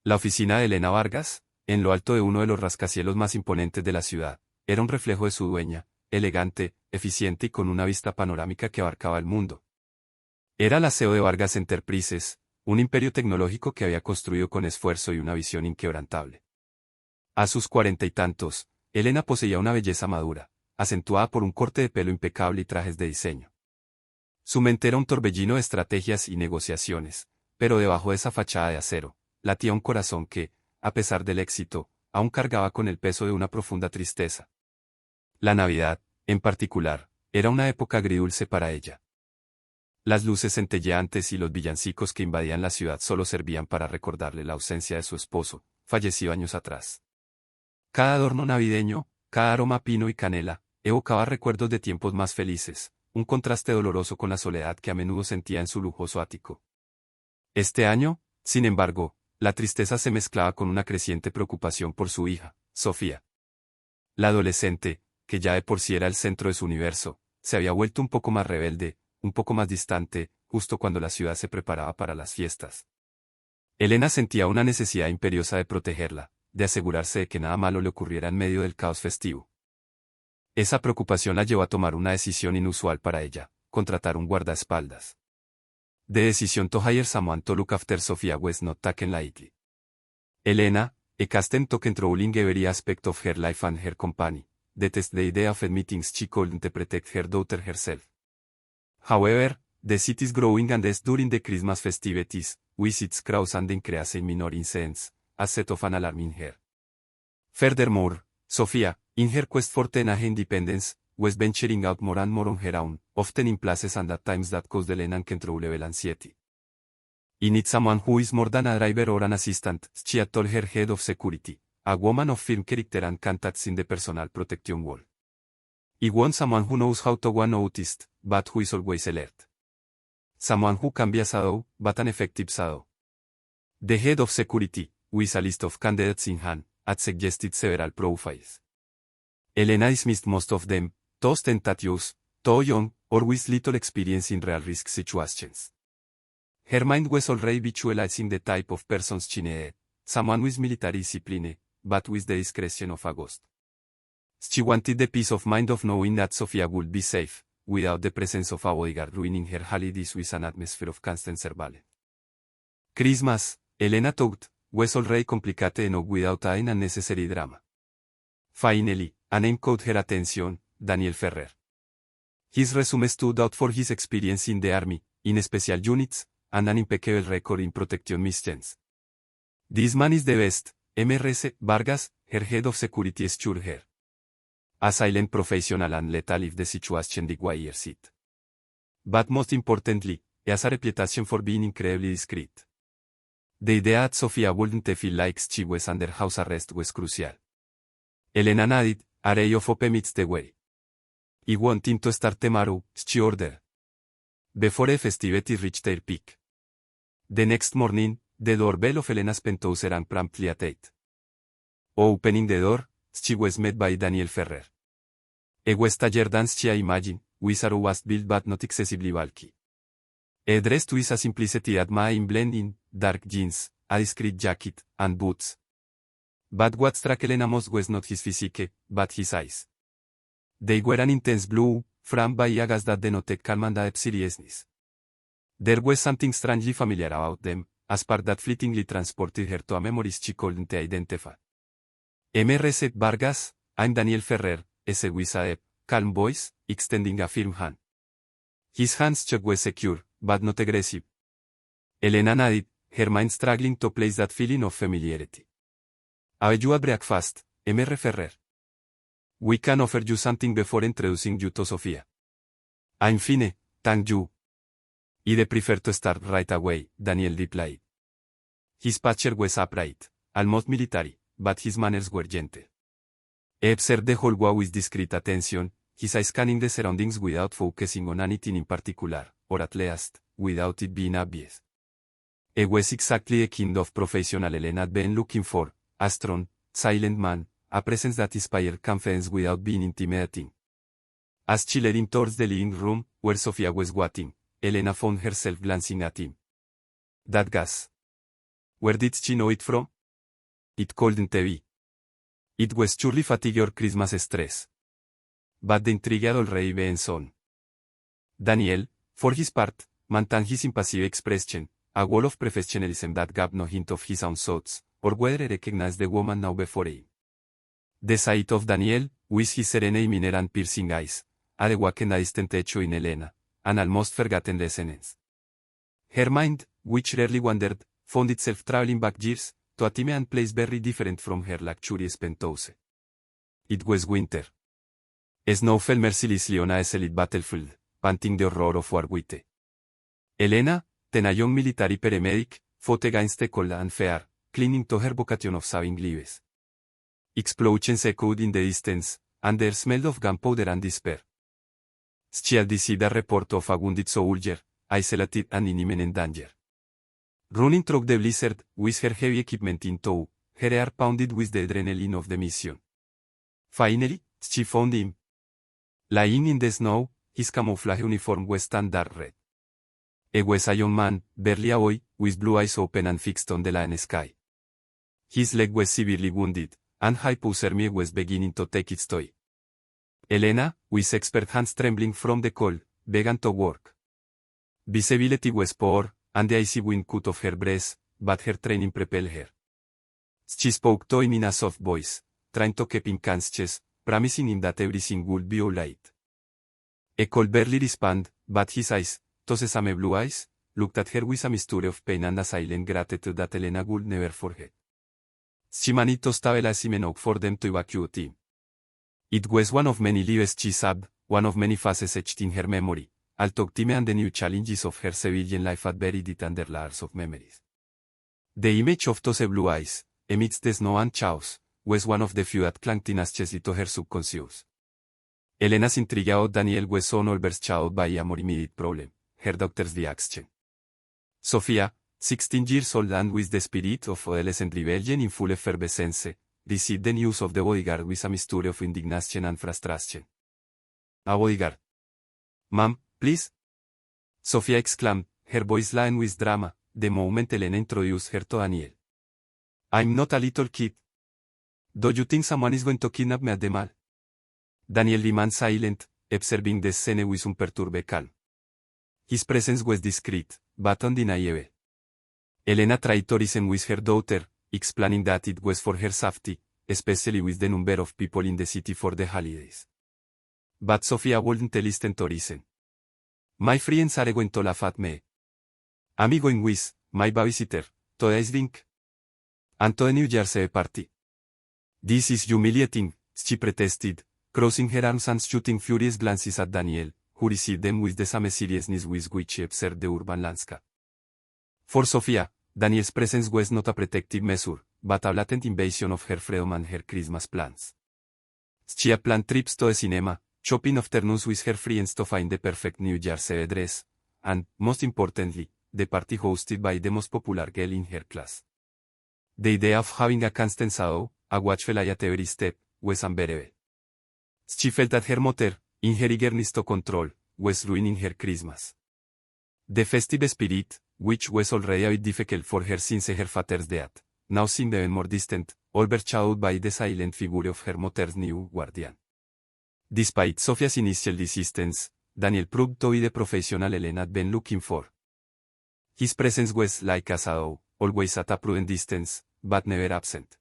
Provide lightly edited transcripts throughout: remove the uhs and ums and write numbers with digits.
La oficina de Elena Vargas, en lo alto de uno de los rascacielos más imponentes de la ciudad, era un reflejo de su dueña, elegante, eficiente y con una vista panorámica que abarcaba el mundo. Era la CEO de Vargas Enterprises, un imperio tecnológico que había construido con esfuerzo y una visión inquebrantable. A sus 40 y tantos, Elena poseía una belleza madura, acentuada por un corte de pelo impecable y trajes de diseño. Su mente era un torbellino de estrategias y negociaciones, pero debajo de esa fachada de acero, latía un corazón que, a pesar del éxito, aún cargaba con el peso de una profunda tristeza. La Navidad, en particular, era una época agridulce para ella. Las luces centelleantes y los villancicos que invadían la ciudad solo servían para recordarle la ausencia de su esposo, fallecido años atrás. Cada adorno navideño, cada aroma a pino y canela, evocaba recuerdos de tiempos más felices, un contraste doloroso con la soledad que a menudo sentía en su lujoso ático. Este año, sin embargo, la tristeza se mezclaba con una creciente preocupación por su hija, Sofía. La adolescente, que ya de por sí era el centro de su universo, se había vuelto un poco más rebelde, un poco más distante, justo cuando la ciudad se preparaba para las fiestas. Elena sentía una necesidad imperiosa de protegerla, de asegurarse de que nada malo le ocurriera en medio del caos festivo. Esa preocupación la llevó a tomar una decisión inusual para ella, contratar un guardaespaldas. The decision to hire someone to look after Sofia was not taken lightly. Elena, a custom to controlling every aspect of her life and her company, detested the idea of admitting she couldn't protect her daughter herself. However, the city is growing and as during the Christmas festivities, visits crowds and increase in minor incidents, as set of an alarm in her. Furthermore, Sofia, in her quest for teenage independence, was venturing out more and more on her own, often in places and at times that caused Elena uncontrollable anxiety. I need someone who is more than a driver or an assistant, she had told her head of security, a woman of firm character and contacts in the personal protection world. I want someone who knows how to be noticed, but who is always alert. Someone who can be a shadow, but an effective shadow. The head of security, with a list of candidates in hand, had suggested several profiles. Elena dismissed most of them, those tentatious, too young, or with little experience in real risk situations. Her mind was already visualizing the type of persons she needed, someone with military discipline, but with the discretion of a ghost. She wanted the peace of mind of knowing that Sofia would be safe, without the presence of a bodyguard ruining her holidays with an atmosphere of constant surveillance. Christmas, Elena thought, was already complicated enough without adding unnecessary drama. Finally, a name caught her attention, Daniel Ferrer. His resume stood out for his experience in the army, in special units, and an impeccable record in protection missions. This man is the best, MRS Vargas, her head of security assured her. A silent professional and lethal if the situation requires it. But most importantly, he has a reputation for being incredibly discreet. The idea that Sofia wouldn't feel like she was under house arrest was crucial. Elena nodded, a ray of hope amidst the way. I wanting to start tomorrow, she ordered. Before the festivities reached their peak. The next morning, the doorbell of Elena's penthouse rang promptly at 8. Opening the door, she was met by Daniel Ferrer. A was taller than she imagined, Wizard was built but not excessively bulky. Dressed with a simplicity that made blend in, dark jeans, a discreet jacket, and boots. But what struck Elena most was not his physique, but his eyes. They were an intense blue, framed by a gaze that denoted calm and a deep seriousness. There was something strangely familiar about them, a spark that fleetingly transported her to a memories she couldn't identify. MRS Vargas, I'm Daniel Ferrer, said with a deep, calm voice, extending a firm hand. His handshake was secure, but not aggressive. Elena nodded, her mind struggling to place that feeling of familiarity. Have you had breakfast, Mr. Ferrer? We can offer you something before introducing you to Sofia. I'm fine, thank you. I'd prefer to start right away, Daniel replied. His posture was upright, almost military, but his manners were gentle. He observed the whole way with discreet attention, his eyes scanning the surroundings without focusing on anything in particular, or at least, without it being obvious. He was exactly the kind of professional Elena had been looking for, a strong, silent man, a presence that inspired confidence without being intimidating. As she led him towards the living room, where Sofia was waiting, Elena found herself glancing at him. That gas. Where did she know it from? It couldn't be. It was surely fatigue or Christmas stress. But the intrigue all rey Benson. Daniel, for his part, maintained his impassive expression, a wall of professionalism that gave no hint of his own thoughts, or whether he recognized the woman now before him. The sight of Daniel, with his serene demeanor and piercing eyes, had awakened a distant echo in Helena, an almost forgotten resonance. Her mind, which rarely wandered, found itself traveling back years, to a time and place very different from her luxurious penthouse. It was winter. Snow fell mercilessly on a desolate battlefield, panting the horror of war with. Helena, then a young military paramedic, fought against the cold and fear, clinging to her vocation of saving lives. Explosions echoed in the distance, and there smelled of gunpowder and despair. She had received a report of a wounded soldier, isolated and in imminent danger. Running through the blizzard, with her heavy equipment in tow, her heart pounded with the adrenaline of the mission. Finally, she found him. Lying in the snow, his camouflage uniform was tan dark red. He was a young man, barely a boy, with blue eyes open and fixed on the lane sky. His leg was severely wounded, and hypothermia was beginning to take its toll. Helena, with expert hands trembling from the cold, began to work. Visibility was poor, and the icy wind cut off her breath, but her training propelled her. She spoke to him in a soft voice, trying to keep him conscious, promising him that everything would be all right. He could barely respond, but his eyes, those sesame blue eyes, looked at her with a mixture of pain and a silent gratitude that Helena would never forget. She managed to stabilize him enough for them to evacuate him. It was one of many lives she saved, one of many faces etched in her memory, although time and the new challenges of her civilian life had buried it under layers of memories. The image of those blue eyes, amidst the snow and chaos, was one of the few that clung tenaciously to her subconscious. Helena's intrigue about Daniel was soon overshadowed by a more immediate problem, her daughter's reaction. Sophia, 16 years old and with the spirit of adolescent rebellion in full effervescence, received the news of the bodyguard with a mixture of indignation and frustration. A bodyguard? Ma'am, please? Sophia exclaimed, her voice laden with drama, the moment Helena introduced her to Daniel. I'm not a little kid. Do you think someone is going to kidnap me at the mall? Daniel remained silent, observing the scene with unperturbed calm. His presence was discreet, but undeniable. Helena tried to reason with her daughter, explaining that it was for her safety, especially with the number of people in the city for the holidays. But Sophia wouldn't listen to reason. My friends are going to laugh at me. I'm going with my babysitter to the ice rink and to the New Year's Eve party. This is humiliating, she protested, crossing her arms and shooting furious glances at Daniel, who received them with the same seriousness with which she observed the urban landscape. For Sophia, Daniel's presence was not a protective measure, but a blatant invasion of her freedom and her Christmas plans. She had planned trips to the cinema, shopping afternoons with her friends to find the perfect New Year's Eve dress, and, most importantly, the party hosted by the most popular girl in her class. The idea of having a constant shadow, a watchful eye at every step, was unbearable. She felt that her mother, in her eagerness to control, was ruining her Christmas. The festive spirit, which was already a bit difficult for her since her father's death, now seemed even more distant, overshadowed by the silent figure of her mother's new guardian. Despite Sophia's initial resistance, Daniel proved to be the professional Helena had been looking for. His presence was like a shadow, always at a prudent distance, but never absent.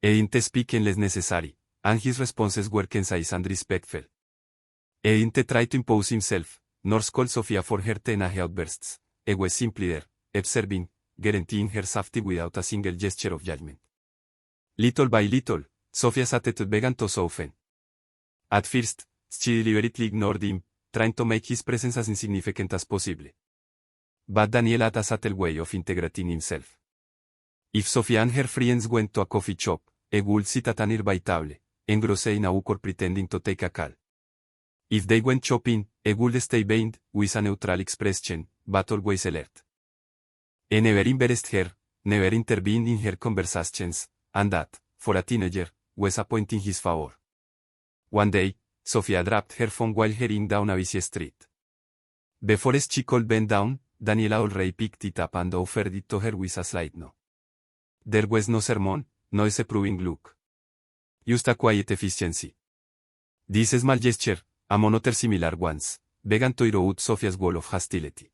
He didn't speak unless necessary, and his responses were concise and respectful. He didn't try to impose himself, nor scold Sophia for her teenage outbursts. He was simply there, observing, guaranteeing her safety without a single gesture of judgment. Little by little, Sophia's attitude began to soften. At first, she deliberately ignored him, trying to make his presence as insignificant as possible. But Daniel had a subtle way of integrating himself. If Sophia and her friends went to a coffee shop, he would sit at a nearby table, engrossed in a book or pretending to take a call. If they went shopping, he would stay behind, with a neutral expression, but always alert. He never embarrassed her, never intervened in her conversations, and that, for a teenager, was a point in his favor. One day, Sophia dropped her phone while heading down a busy street. Before she could bend down, Daniela already picked it up and offered it to her with a slight no. There was no sermon, no is improving look. Just a quiet efficiency. This small gesture, a monitor similar ones, began to erode Sophia's wall of hostility.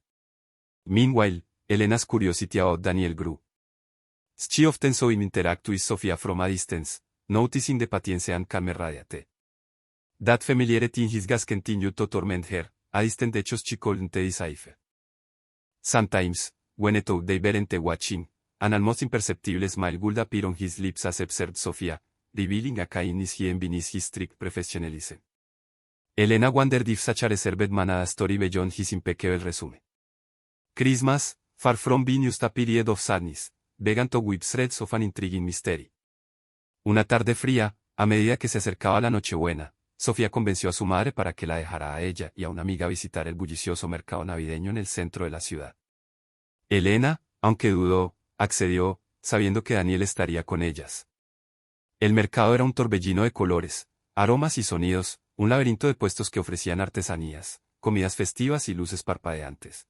Meanwhile, Elena's curiosity about Daniel grew. She often saw him interact with Sophia from a distance, noticing the patience and calm radiate. That familiarity in his gaze continued to torment her, a distant hechos she couldn't decipher. Sometimes, when he thought they weren't watching, an almost imperceptible smile would appear on his lips as observed Sophia, revealing a kindness hidden beneath his strict professionalism. Elena wondered if such a reserved man had a story beyond his impeccable resume. Christmas, far from being just a period of sadness, began to weave threads of an intriguing mystery. Una tarde fría, a medida que se acercaba la Nochebuena, Sofía convenció a su madre para que la dejara a ella y a una amiga visitar el bullicioso mercado navideño en el centro de la ciudad. Elena, aunque dudó, accedió, sabiendo que Daniel estaría con ellas. El mercado era un torbellino de colores, aromas y sonidos, un laberinto de puestos que ofrecían artesanías, comidas festivas y luces parpadeantes.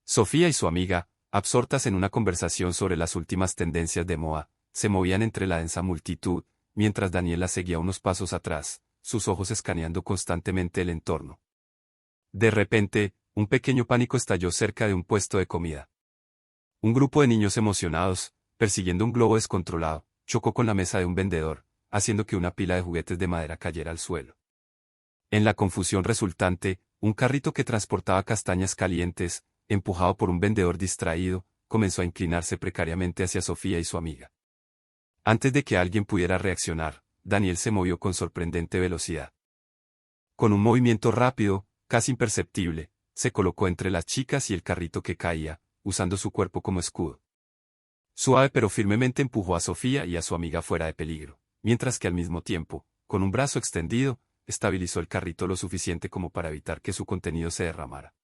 Sofía y su amiga, absortas en una conversación sobre las últimas tendencias de moda, se movían entre la densa multitud, mientras Daniela seguía unos pasos atrás, sus ojos escaneando constantemente el entorno. De repente, un pequeño pánico estalló cerca de un puesto de comida. Un grupo de niños emocionados, persiguiendo un globo descontrolado, chocó con la mesa de un vendedor, haciendo que una pila de juguetes de madera cayera al suelo. En la confusión resultante, un carrito que transportaba castañas calientes, empujado por un vendedor distraído, comenzó a inclinarse precariamente hacia Sofía y su amiga. Antes de que alguien pudiera reaccionar, Daniel se movió con sorprendente velocidad. Con un movimiento rápido, casi imperceptible, se colocó entre las chicas y el carrito que caía, usando su cuerpo como escudo. Suave pero firmemente empujó a Sofía y a su amiga fuera de peligro, mientras que al mismo tiempo, con un brazo extendido, estabilizó el carrito lo suficiente como para evitar que su contenido se derramara.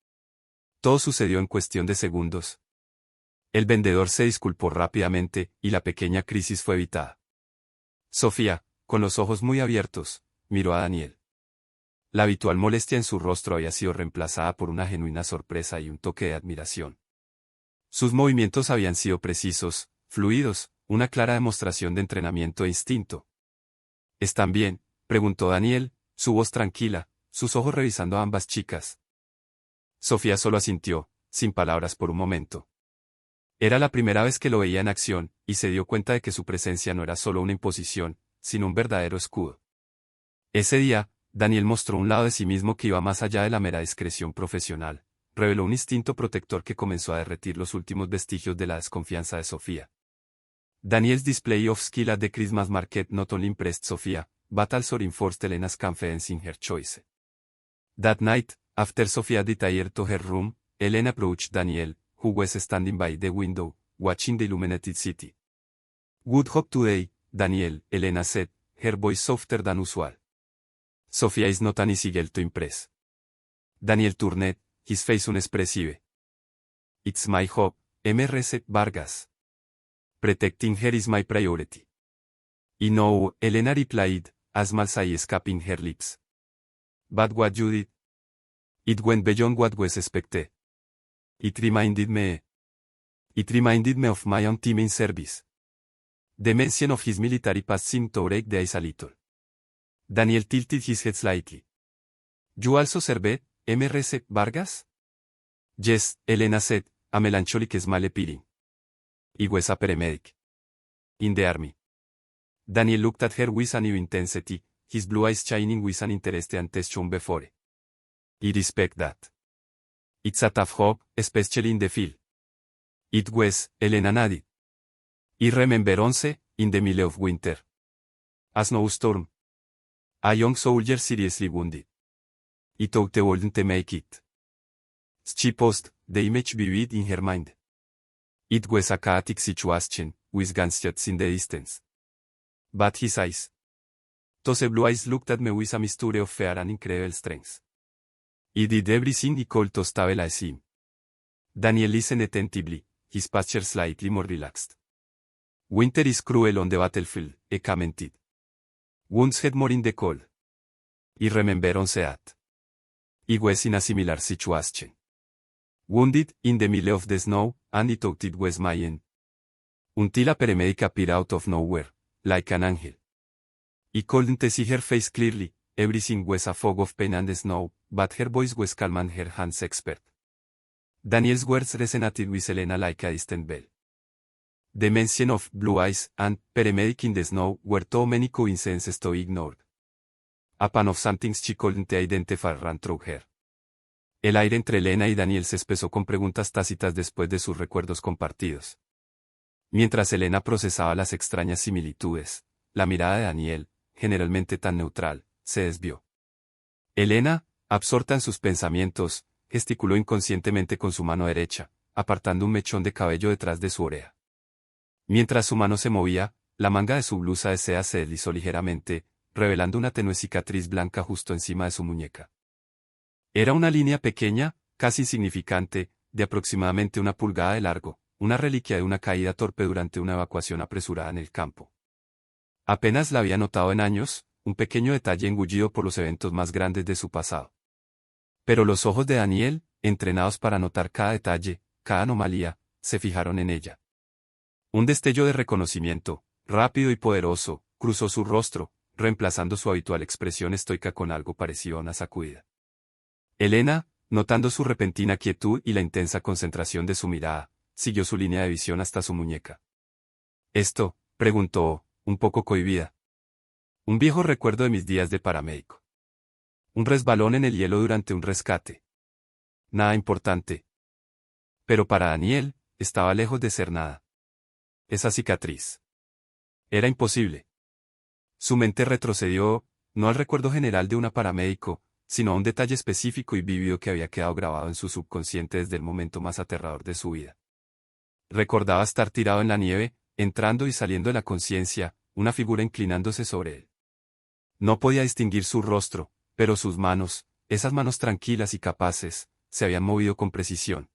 Todo sucedió en cuestión de segundos. El vendedor se disculpó rápidamente, y la pequeña crisis fue evitada. Sofía, con los ojos muy abiertos, miró a Daniel. La habitual molestia en su rostro había sido reemplazada por una genuina sorpresa y un toque de admiración. Sus movimientos habían sido precisos, fluidos, una clara demostración de entrenamiento e instinto. ¿Están bien?, preguntó Daniel, su voz tranquila, sus ojos revisando a ambas chicas. Sofía solo asintió, sin palabras por un momento. Era la primera vez que lo veía en acción, y se dio cuenta de que su presencia no era solo una imposición, sino un verdadero escudo. Ese día, Daniel mostró un lado de sí mismo que iba más allá de la mera discreción profesional, reveló un instinto protector que comenzó a derretir los últimos vestigios de la desconfianza de Sofía. Daniel's display of skill at the Christmas market not only impressed Sofía, but also reinforced Elena's confidence in her choice. That night, after Sofía retired to her room, Elena approached Daniel, who was standing by the window, watching the illuminated city. "Good hope today, Daniel," Elena said, her voice softer than usual. Sofía is not an easy girl to impress. Daniel turned, his face unexpressive. "It's my hope, Mrs. Vargas. Protecting her is my priority." "I know," Elena replied, a small sigh escaping her lips. "But what you did? It went beyond what was expected. It reminded me of my own time in service." The mention of his military past seemed to break the ice a little. Daniel tilted his head slightly. "You also served, Mrs. Vargas?" "Yes," Elena said, a melancholic smile appearing. "I was a paramedic. In the army." Daniel looked at her with a new intensity, his blue eyes shining with an interest unshown before. "I respect that. It's a tough job, especially in the field." "It was," Elena nodded. "I remember once, in the middle of winter. A snowstorm. A young soldier seriously wounded. I thought they wouldn't make it." She paused, the image vivid in her mind. It was a chaotic situation, with gunshots in the distance. But his eyes. Those blue eyes looked at me with a mixture of fear and incredible strength. I did everything I could to stabilize him. Daniel listened attentively, his posture slightly more relaxed. "Winter is cruel on the battlefield," he commented. "Wounds had more in the cold. I remember once that. I was in a similar situation. Wounded, in the middle of the snow, and I thought it was my end. Until a paramedic appeared out of nowhere, like an angel. I couldn't see her face clearly, everything was a fog of pain and snow, but her voice was calm and her hands expert. Daniel's words resonated with Elena like a distant bell. The mention of blue eyes and paramedic in the snow were too many coincidences to ignore. A pan of something she couldn't identify ran through her. El aire entre Elena y Daniel se espesó con preguntas tácitas después de sus recuerdos compartidos. Mientras Elena procesaba las extrañas similitudes, la mirada de Daniel, generalmente tan neutral, se desvió. Elena, absorta en sus pensamientos, gesticuló inconscientemente con su mano derecha, apartando un mechón de cabello detrás de su oreja. Mientras su mano se movía, la manga de su blusa de seda se deslizó ligeramente, revelando una tenue cicatriz blanca justo encima de su muñeca. Era una línea pequeña, casi insignificante, de aproximadamente 1 pulgada de largo, una reliquia de una caída torpe durante una evacuación apresurada en el campo. Apenas la había notado en años, un pequeño detalle engullido por los eventos más grandes de su pasado. Pero los ojos de Daniel, entrenados para notar cada detalle, cada anomalía, se fijaron en ella. Un destello de reconocimiento, rápido y poderoso, cruzó su rostro, reemplazando su habitual expresión estoica con algo parecido a una sacudida. Elena, notando su repentina quietud y la intensa concentración de su mirada, siguió su línea de visión hasta su muñeca. «¿Esto?», preguntó, un poco cohibida. «Un viejo recuerdo de mis días de paramédico. Un resbalón en el hielo durante un rescate. Nada importante». Pero para Daniel, estaba lejos de ser nada. Esa cicatriz. Era imposible. Su mente retrocedió, no al recuerdo general de una paramédico, sino a un detalle específico y vívido que había quedado grabado en su subconsciente desde el momento más aterrador de su vida. Recordaba estar tirado en la nieve, entrando y saliendo de la conciencia, una figura inclinándose sobre él. No podía distinguir su rostro, pero sus manos, esas manos tranquilas y capaces, se habían movido con precisión.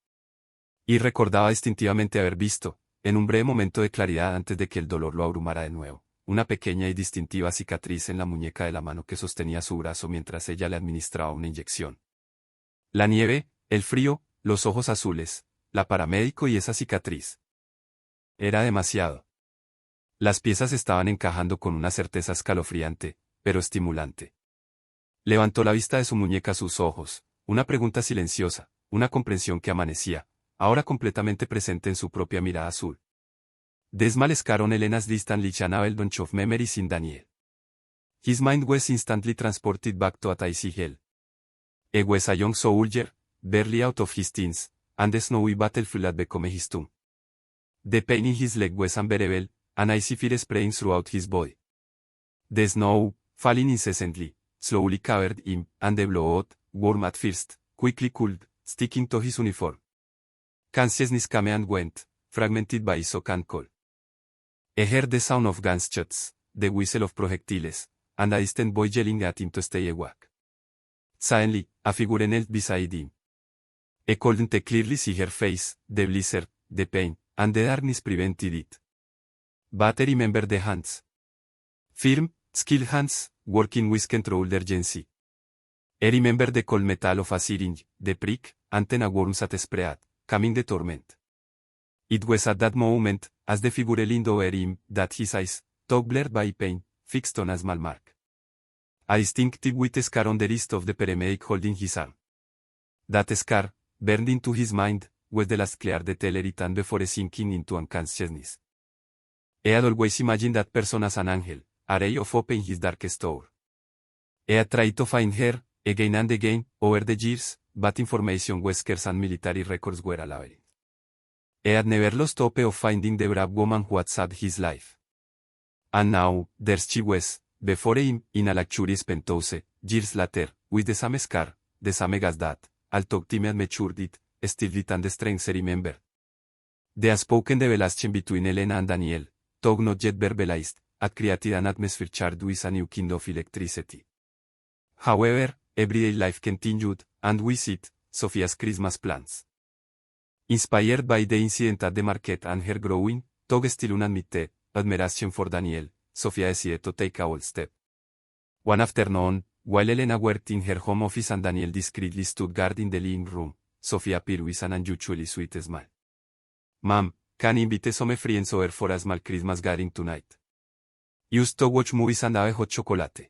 Y recordaba distintivamente haber visto, en un breve momento de claridad antes de que el dolor lo abrumara de nuevo, una pequeña y distintiva cicatriz en la muñeca de la mano que sostenía su brazo mientras ella le administraba una inyección. La nieve, el frío, los ojos azules, la paramédico y esa cicatriz. Era demasiado. Las piezas estaban encajando con una certeza escalofriante, pero estimulante. Levantó la vista de su muñeca a sus ojos, una pregunta silenciosa, una comprensión que amanecía, ahora completamente presente en su propia mirada azul. Desmalescaron Elena's distant lichanavel bunch of memories in Daniel. His mind was instantly transported back to a icy hell. He was a young soldier, barely out of his teens, and the snowy battlefield had become his tomb. The pain in his leg was unbearable, and icy fear spreading throughout his body. The snow, falling incessantly, slowly covered him, and the blood, warm at first, quickly cooled, sticking to his uniform. Consciousness came and went, fragmented by shock and cold. He heard the sound of gunshots, the whistle of projectiles, and a distant boy yelling at him to stay awake. Suddenly, a figure knelt beside him. He couldn't clearly see her face, the blizzard, the pain, and the darkness prevented it. But he remembered the hands. Firm, skilled hands, working with controlled urgency. He remembered the cold metal of a syringe, the prick, antenna worms at spread, coming the torment. It was at that moment, as the figure leaned over him, that his eyes, though blurred by pain, fixed on a small mark. A distinctive white scar on the wrist of the paramedic holding his arm. That scar, burned into his mind, was the last clear detail he returned before sinking into unconsciousness. He had always imagined that person as an angel, a ray of hope in his darkest hour. He had tried to find her, again and again, over the years, but information was scarce and military records were a labyrinth. He had never lost hope of finding the brave woman who had saved his life. And now, there she was, before him, in a luxurious penthouse, years later, with the same scar, the same gas that, although time had matured it, still retained the strength to remember. The unspoken revelation between Elena and Daniel, though not yet verbalized, had created an atmosphere charged with a new kind of electricity. However, everyday life continued, and with it, Sophia's Christmas plans. Inspired by the incident at the market and her growing, though still unadmitted, admiration for Daniel, Sophia decided to take a bold step. One afternoon, while Elena worked in her home office and Daniel discreetly stood guard in the living room, Sophia appeared with an unusually sweet smile. "Ma'am, can invite some friends over for a small Christmas gathering tonight. Used to watch movies and have hot chocolate.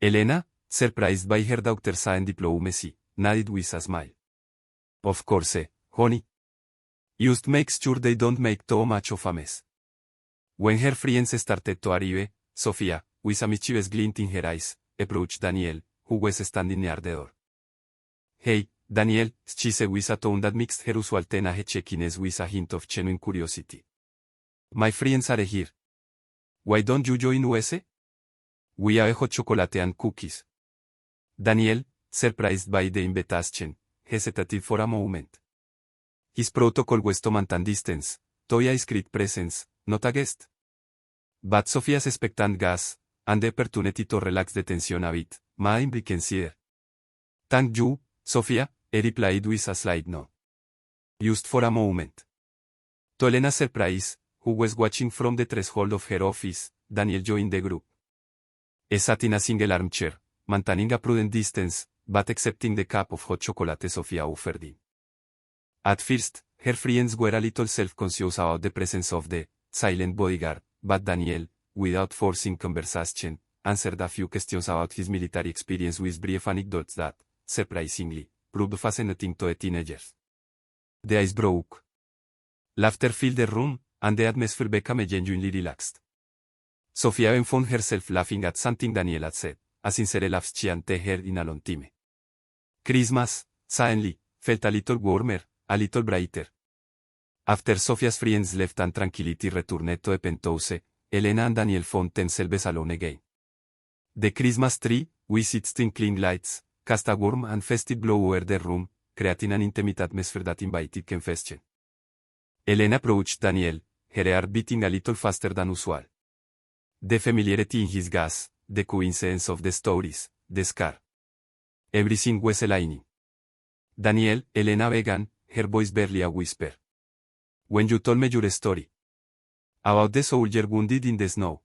Elena, surprised by her daughter's sudden diplomacy, nodded with a smile. Of course, honey. Just makes sure they don't make too much of a mess. When her friends started to arrive, Sofia, with a mischievous glint in her eyes, approached Daniel, who was standing near the door. Hey, Daniel, she said with a tone that mixed her usual teenage checkiness with a hint of genuine curiosity. My friends are here. Why don't you join us? We have hot chocolate and cookies. Daniel, surprised by the invitation, hesitated for a moment. His protocol was to maintain distance, to a discreet presence, not a guest. But Sophia's expectant gaze, and the opportunity to relax the tension a bit, made him reconsider. Thank you, Sophia, he replied with a slight nod. Just for a moment. To Elena's surprise, who was watching from the threshold of her office, Daniel joined the group. He sat in a single armchair, maintaining a prudent distance, but accepting the cup of hot chocolate Sophia offered him. At first, her friends were a little self-conscious about the presence of the silent bodyguard, but Daniel, without forcing conversation, answered a few questions about his military experience with brief anecdotes that, surprisingly, proved fascinating to the teenagers. The ice broke. Laughter filled the room, and the atmosphere became genuinely relaxed. Sophia even found herself laughing at something Daniel had said, a sincere laugh she hadn't heard in a long time. Christmas, suddenly, felt a little warmer, a little brighter. After Sophia's friends left and tranquility returned to the penthouse, Elena and Daniel found themselves alone again. The Christmas tree, with its twinkling lights, cast a warm and festive glow over the room, creating an intimate atmosphere that invited confession. Elena approached Daniel, her heart beating a little faster than usual. The familiarity in his gaze, the coincidence of the stories, the scar. Everything was aligning. Daniel, Elena began, her voice barely a whisper. When you told me your story. About the soldier wounded in the snow.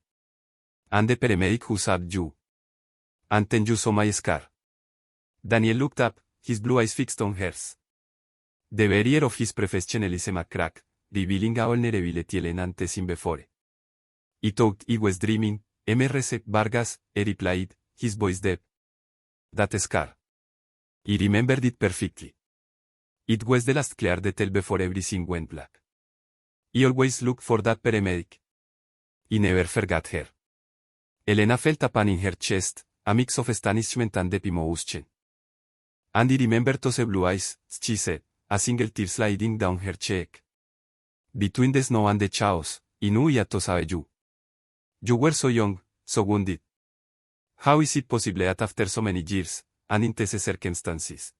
And the paramedic who saved you. And then you saw my scar. Daniel looked up, his blue eyes fixed on hers. The barrier of his professionalism cracked, revealing a vulnerability Elena hadn't seen before. He thought he was dreaming, Mrs. Vargas, he replied, his voice deep. That scar. He remembered it perfectly. It was the last clear detail before everything went black. He always looked for that paramedic. He never forgot her. Elena felt a pain in her chest, a mix of astonishment and deep emotion. And he remembered those blue eyes, she said, a single tear sliding down her cheek. Between the snow and the chaos, he knew he had to save you. You were so young, so wounded. How is it possible that after so many years, and in these circumstances?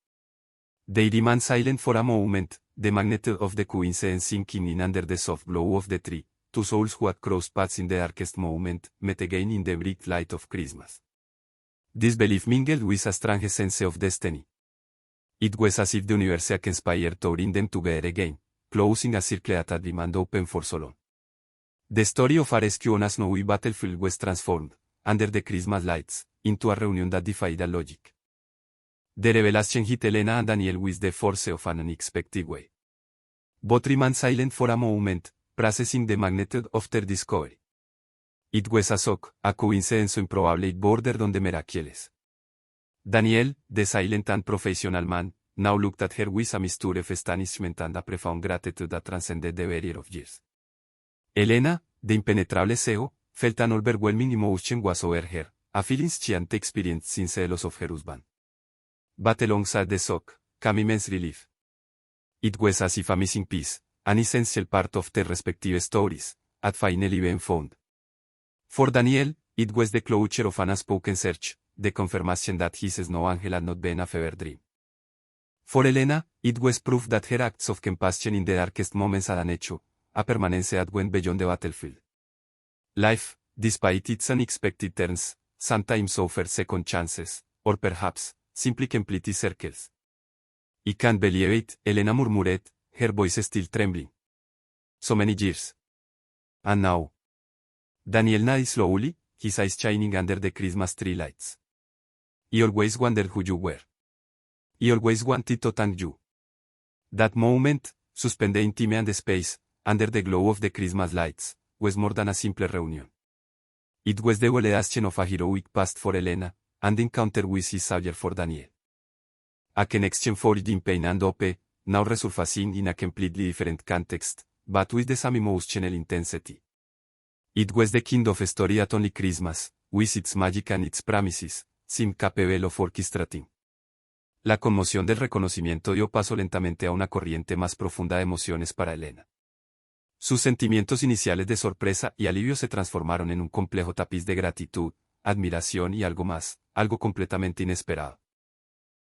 They remained silent for a moment, the magnitude of the coincidence sinking in under the soft glow of the tree. Two souls who had crossed paths in the darkest moment, met again in the bright light of Christmas. This belief mingled with a strange sense of destiny. It was as if the universe had conspired to bring them together again, closing a circle that had remained open for so long. The story of a rescue on a snowy battlefield was transformed, under the Christmas lights, into a reunion that defied all logic. The revelation hit Elena and Daniel with the force of an unexpected way. Both remained silent for a moment, processing the magnitude of their discovery. It was a shock, a coincidence so improbable it bordered on the miraculous. Daniel, the silent and professional man, now looked at her with a mixture of astonishment and a profound gratitude that transcended the barrier of years. Elena, the impenetrable CEO, felt an overwhelming emotion was over her, a feeling she hadn't experienced since the loss of her husband. But alongside the shock, came immense relief. It was as if a missing piece, an essential part of their respective stories, had finally been found. For Daniel, it was the closure of an unspoken search, the confirmation that his snow angel had not been a fever dream. For Elena, it was proof that her acts of compassion in the darkest moments had an echo, a permanence that went beyond the battlefield. Life, despite its unexpected turns, sometimes offers second chances, or perhaps, simply complete circles. I can't believe it, Elena murmured, her voice still trembling. So many years. And now. Daniel nodded slowly, his eyes shining under the Christmas tree lights. He always wondered who you were. He always wanted to thank you. That moment, suspended in time and space, under the glow of the Christmas lights, was more than a simple reunion. It was the culmination of a heroic past for Elena, and encounter with his savior for Daniel. A connection forged in pain and hope, now resurfacing in a completely different context, but with the same emotional intensity. It was the kind of story that only Christmas, with its magic and its promises, seemed capable of orchestrating. La conmoción del reconocimiento dio paso lentamente a una corriente más profunda de emociones para Elena. Sus sentimientos iniciales de sorpresa y alivio se transformaron en un complejo tapiz de gratitud, admiración y algo más, algo completamente inesperado.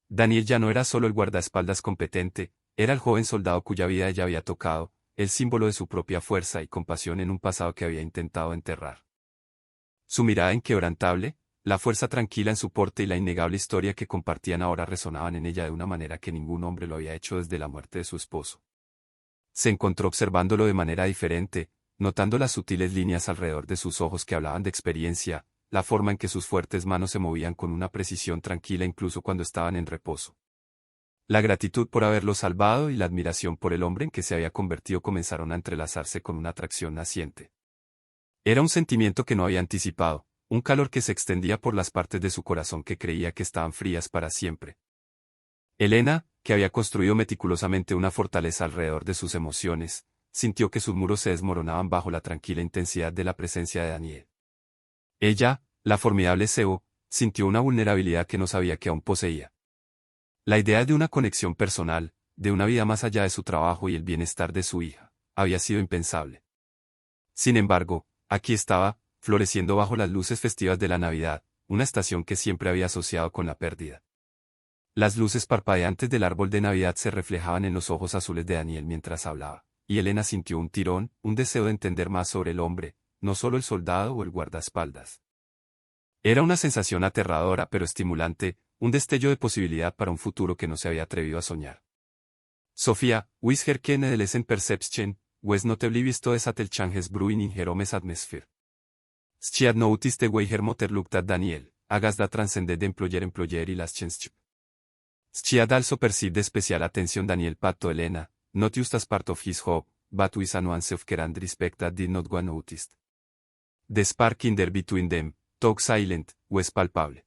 Daniel ya no era solo el guardaespaldas competente, era el joven soldado cuya vida ella había tocado, el símbolo de su propia fuerza y compasión en un pasado que había intentado enterrar. Su mirada inquebrantable, la fuerza tranquila en su porte y la innegable historia que compartían ahora resonaban en ella de una manera que ningún hombre lo había hecho desde la muerte de su esposo. Se encontró observándolo de manera diferente, notando las sutiles líneas alrededor de sus ojos que hablaban de experiencia, la forma en que sus fuertes manos se movían con una precisión tranquila incluso cuando estaban en reposo. La gratitud por haberlo salvado y la admiración por el hombre en que se había convertido comenzaron a entrelazarse con una atracción naciente. Era un sentimiento que no había anticipado, un calor que se extendía por las partes de su corazón que creía que estaban frías para siempre. Elena, que había construido meticulosamente una fortaleza alrededor de sus emociones, sintió que sus muros se desmoronaban bajo la tranquila intensidad de la presencia de Daniel. Ella, la formidable Sebo, sintió una vulnerabilidad que no sabía que aún poseía. La idea de una conexión personal, de una vida más allá de su trabajo y el bienestar de su hija, había sido impensable. Sin embargo, aquí estaba, floreciendo bajo las luces festivas de la Navidad, una estación que siempre había asociado con la pérdida. Las luces parpadeantes del árbol de Navidad se reflejaban en los ojos azules de Daniel mientras hablaba, y Elena sintió un tirón, un deseo de entender más sobre el hombre, no solo el soldado o el guardaespaldas. Era una sensación aterradora pero estimulante, un destello de posibilidad para un futuro que no se había atrevido a soñar. Sofía, with her keen adolescent perception, was notably visto as the changes brewing in her home's atmosphere. She had noticed the way her mother looked at Daniel, a gaze that transcended the employer relationship. She had also perceived the special attention Daniel paid to Elena, not just as part of his hope, but with a nuance of care and respect that did not go unnoticed. The spark in there between them, though silent, was palpable.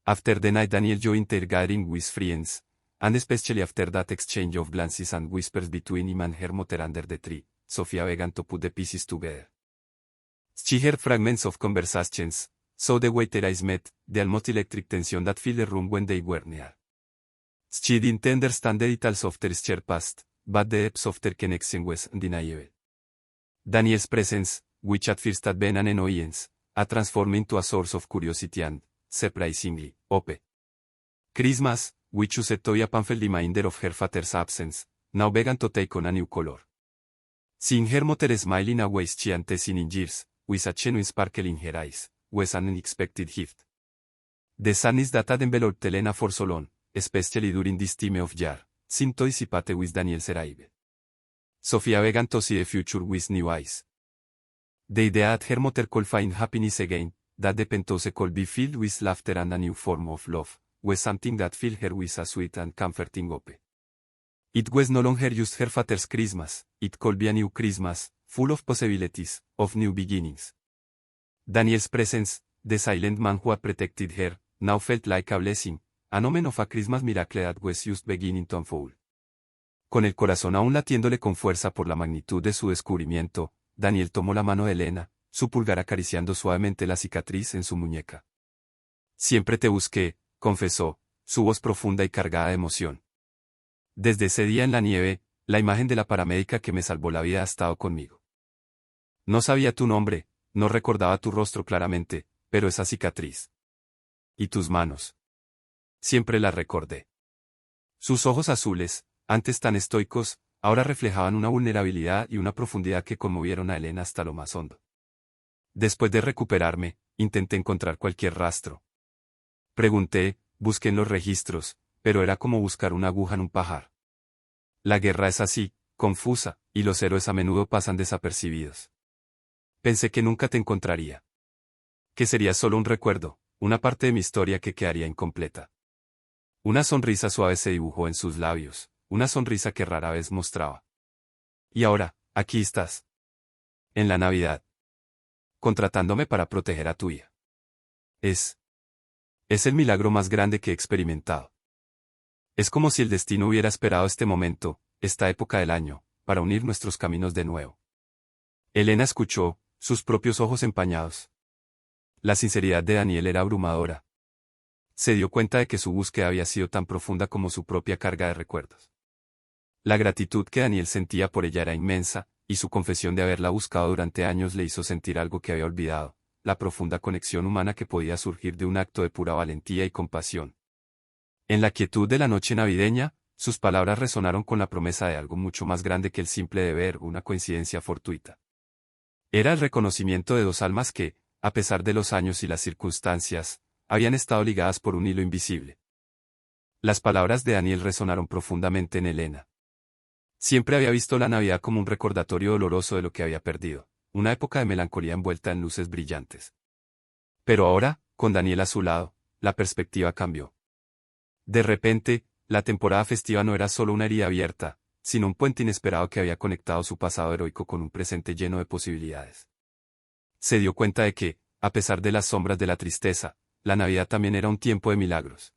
After the night Daniel joined their gathering with friends, and especially after that exchange of glances and whispers between him and her mother under the tree, Sofia began to put the pieces together. She heard fragments of conversations, saw the way their eyes met, the almost electric tension that filled the room when they were near. She didn't understand the details of their shared past, but the depth of their connection was undeniable. Daniel's presence, which at first had been an annoyance, had transformed into a source of curiosity and, surprisingly, hope. Christmas, which used to be a painful reminder of her father's absence, now began to take on a new color. Seeing her mother smiling in a way she hadn't seen in years, with a genuine sparkle in her eyes, was an unexpected gift. The sadness that had enveloped Elena for so long, especially during this time of year, seemed to dissipate with Daniel's arrival. Sofia began to see the future with new eyes. The idea that her mother could find happiness again, that the penthouse could be filled with laughter and a new form of love, was something that filled her with a sweet and comforting hope. It was no longer just her father's Christmas, it could be a new Christmas, full of possibilities, of new beginnings. Daniel's presence, the silent man who had protected her, now felt like a blessing, an omen of a Christmas miracle that was just beginning to unfold. Con el corazón aún latiéndole con fuerza por la magnitud de su descubrimiento, Daniel tomó la mano de Elena, su pulgar acariciando suavemente la cicatriz en su muñeca. Siempre te busqué, confesó, su voz profunda y cargada de emoción. Desde ese día en la nieve, la imagen de la paramédica que me salvó la vida ha estado conmigo. No sabía tu nombre, no recordaba tu rostro claramente, pero esa cicatriz. Y tus manos. Siempre la recordé. Sus ojos azules, antes tan estoicos, ahora reflejaban una vulnerabilidad y una profundidad que conmovieron a Elena hasta lo más hondo. Después de recuperarme, intenté encontrar cualquier rastro. Pregunté, busqué en los registros, pero era como buscar una aguja en un pajar. La guerra es así, confusa, y los héroes a menudo pasan desapercibidos. Pensé que nunca te encontraría. Que sería solo un recuerdo, una parte de mi historia que quedaría incompleta. Una sonrisa suave se dibujó en sus labios, una sonrisa que rara vez mostraba. Y ahora, aquí estás. En la Navidad. Contratándome para proteger a tu hija. Es el milagro más grande que he experimentado. Es como si el destino hubiera esperado este momento, esta época del año, para unir nuestros caminos de nuevo. Elena escuchó, sus propios ojos empañados. La sinceridad de Daniel era abrumadora. Se dio cuenta de que su búsqueda había sido tan profunda como su propia carga de recuerdos. La gratitud que Daniel sentía por ella era inmensa, y su confesión de haberla buscado durante años le hizo sentir algo que había olvidado, la profunda conexión humana que podía surgir de un acto de pura valentía y compasión. En la quietud de la noche navideña, sus palabras resonaron con la promesa de algo mucho más grande que el simple deber o una coincidencia fortuita. Era el reconocimiento de dos almas que, a pesar de los años y las circunstancias, habían estado ligadas por un hilo invisible. Las palabras de Daniel resonaron profundamente en Elena. Siempre había visto la Navidad como un recordatorio doloroso de lo que había perdido, una época de melancolía envuelta en luces brillantes. Pero ahora, con Daniel a su lado, la perspectiva cambió. De repente, la temporada festiva no era solo una herida abierta, sino un puente inesperado que había conectado su pasado heroico con un presente lleno de posibilidades. Se dio cuenta de que, a pesar de las sombras de la tristeza, la Navidad también era un tiempo de milagros.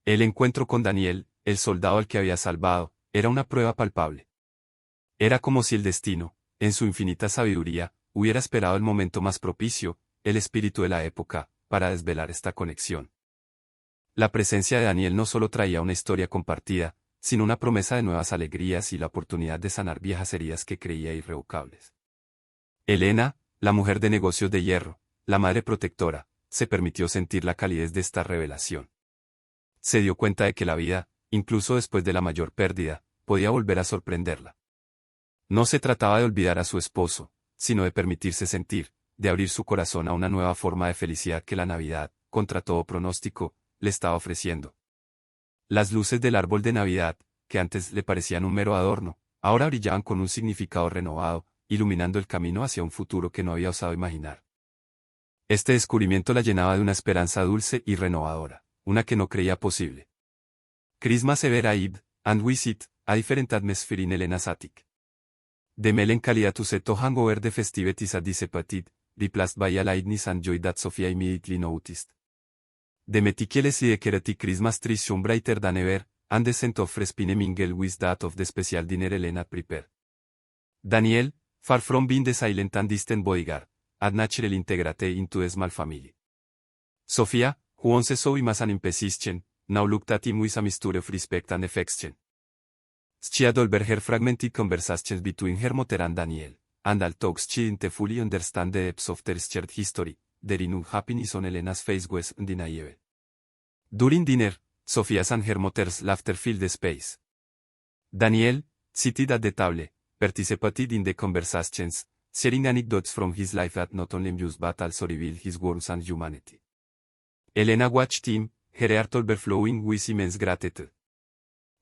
El encuentro con Daniel, el soldado al que había salvado, era una prueba palpable. Era como si el destino, en su infinita sabiduría, hubiera esperado el momento más propicio, el espíritu de la época, para desvelar esta conexión. La presencia de Daniel no solo traía una historia compartida, sino una promesa de nuevas alegrías y la oportunidad de sanar viejas heridas que creía irrevocables. Elena, la mujer de negocios de hierro, la madre protectora, se permitió sentir la calidez de esta revelación. Se dio cuenta de que la vida, incluso después de la mayor pérdida, podía volver a sorprenderla. No se trataba de olvidar a su esposo, sino de permitirse sentir, de abrir su corazón a una nueva forma de felicidad que la Navidad, contra todo pronóstico, le estaba ofreciendo. Las luces del árbol de Navidad, que antes le parecían un mero adorno, ahora brillaban con un significado renovado, iluminando el camino hacia un futuro que no había osado imaginar. Este descubrimiento la llenaba de una esperanza dulce y renovadora, una que no creía posible. Christmas arrived, and with it, a different atmosphere in Elena's attic. The melancholy to set hangover the festivities had dissipated, replaced by a lightness and joy that Sophia immediately noticed. The meticulously decorated Christmas tree shone brighter than ever, and the scent of fresh pine mingled with that of the special dinner Elena prepared. Daniel, far from being the silent and distant bodyguard, had naturally integrated into the small family. Sophia, who once saw him as an imposition, now looked at him with a mixture of respect and affection. She had overheard her fragmented conversations between her mother and Daniel, and although she didn't fully understand the depths of their shared history, there no happiness on Elena's face was undeniable. During dinner, Sophia's and her mother's laughter filled the space. Daniel, seated at the table, participated in the conversations, sharing anecdotes from his life that not only amused but also revealed his worth and humanity. Elena watched him, her heart overflowing with immense gratitude.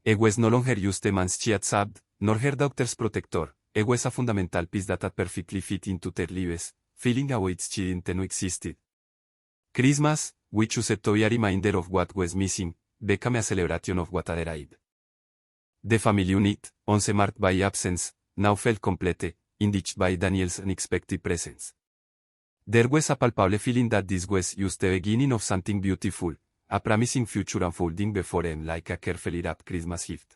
It was no longer just the man she had saved, nor her daughter's protector, it was a fundamental piece that had perfectly fit into their lives, filling a void she didn't know existed. Christmas, which used to be a reminder of what was missing, became a celebration of what had arrived. The family unit, once marked by absence, now felt complete, enriched by Daniel's unexpected presence. There was a palpable feeling that this was just the beginning of something beautiful, a promising future unfolding before them like a carefully wrapped Christmas gift.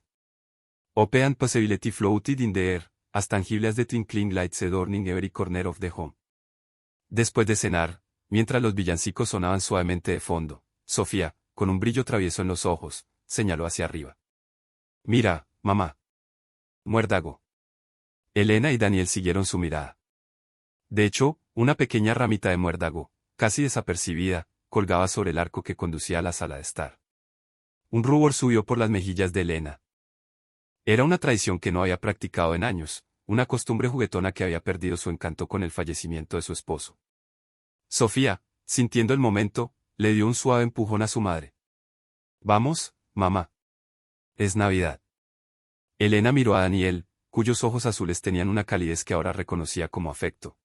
Hope and possibility floated in the air, as tangible as the twinkling lights adorning every corner of the home. Después de cenar, mientras los villancicos sonaban suavemente de fondo, Sofía, con un brillo travieso en los ojos, señaló hacia arriba. Mira, mamá. Muérdago. Elena y Daniel siguieron su mirada. De hecho, una pequeña ramita de muérdago, casi desapercibida, colgaba sobre el arco que conducía a la sala de estar. Un rubor subió por las mejillas de Elena. Era una tradición que no había practicado en años, una costumbre juguetona que había perdido su encanto con el fallecimiento de su esposo. Sofía, sintiendo el momento, le dio un suave empujón a su madre. Vamos, mamá. Es Navidad. Elena miró a Daniel, cuyos ojos azules tenían una calidez que ahora reconocía como afecto.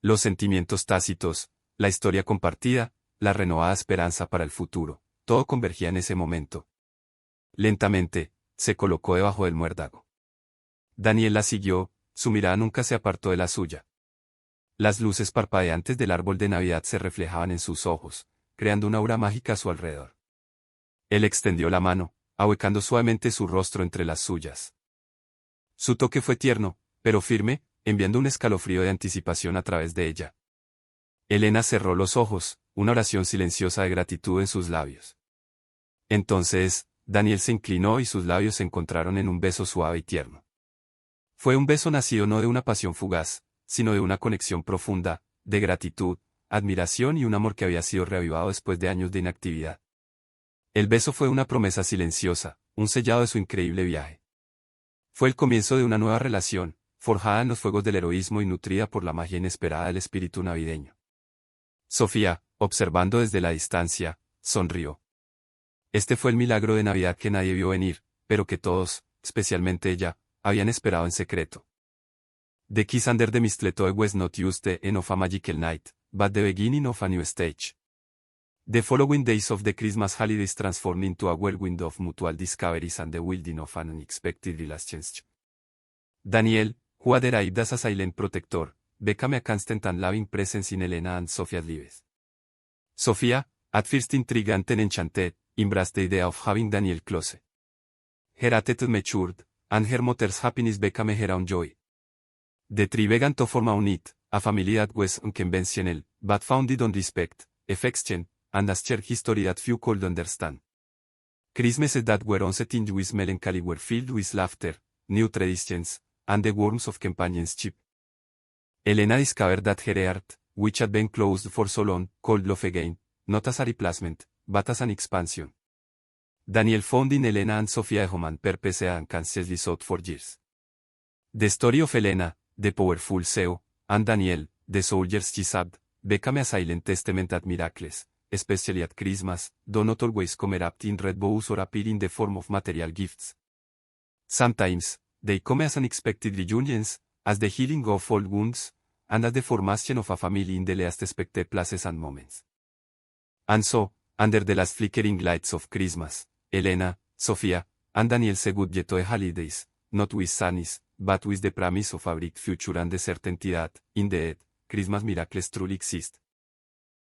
Los sentimientos tácitos, la historia compartida, la renovada esperanza para el futuro, todo convergía en ese momento. Lentamente, se colocó debajo del muérdago. Daniel la siguió, su mirada nunca se apartó de la suya. Las luces parpadeantes del árbol de Navidad se reflejaban en sus ojos, creando una aura mágica a su alrededor. Él extendió la mano, ahuecando suavemente su rostro entre las suyas. Su toque fue tierno, pero firme, enviando un escalofrío de anticipación a través de ella. Elena cerró los ojos, una oración silenciosa de gratitud en sus labios. Entonces, Daniel se inclinó y sus labios se encontraron en un beso suave y tierno. Fue un beso nacido no de una pasión fugaz, sino de una conexión profunda, de gratitud, admiración y un amor que había sido reavivado después de años de inactividad. El beso fue una promesa silenciosa, un sellado de su increíble viaje. Fue el comienzo de una nueva relación, forjada en los fuegos del heroísmo y nutrida por la magia inesperada del espíritu navideño. Sofía, observando desde la distancia, sonrió. Este fue el milagro de Navidad que nadie vio venir, pero que todos, especialmente ella, habían esperado en secreto. The kiss under the mistletoe was not just the end of a magical night, but the beginning of a new stage. The following days of the Christmas holidays transformed into a whirlwind of mutual discoveries and the building of an unexpected relationship. Daniel, who had arrived as a silent protector, became a constant and loving presence in Elena and Sophia's lives. Sophia, at first intrigued and enchanted, embraced the idea of having Daniel close. Her attitude matured, and her mother's happiness became her own joy. The three began to form a unit, a family that was unconventional, but founded on respect, affection, and a shared history that few could understand. Christmases that were once tinged with melancholy were filled with laughter, new traditions, and the warmth of companionship. Elena discovered that her heart, which had been closed for so long, could love again, not as a replacement, but as an expansion. Daniel found in Elena and Sophia a human purpose and consciously sought for years. The story of Elena, the powerful CEO, and Daniel, the soldiers she saved, became a silent testament that miracles, especially at Christmas, do not always come wrapped in red bows or appear in the form of material gifts. Sometimes, they come as unexpected reunions, as the healing of old wounds, and as the formation of a family in the least expected places and moments. And so, under the last flickering lights of Christmas, Elena, Sophia, and Daniel said goodbye to the holidays, not with sadness, but with the promise of a bright future and the certainty that, in the end, Christmas miracles truly exist.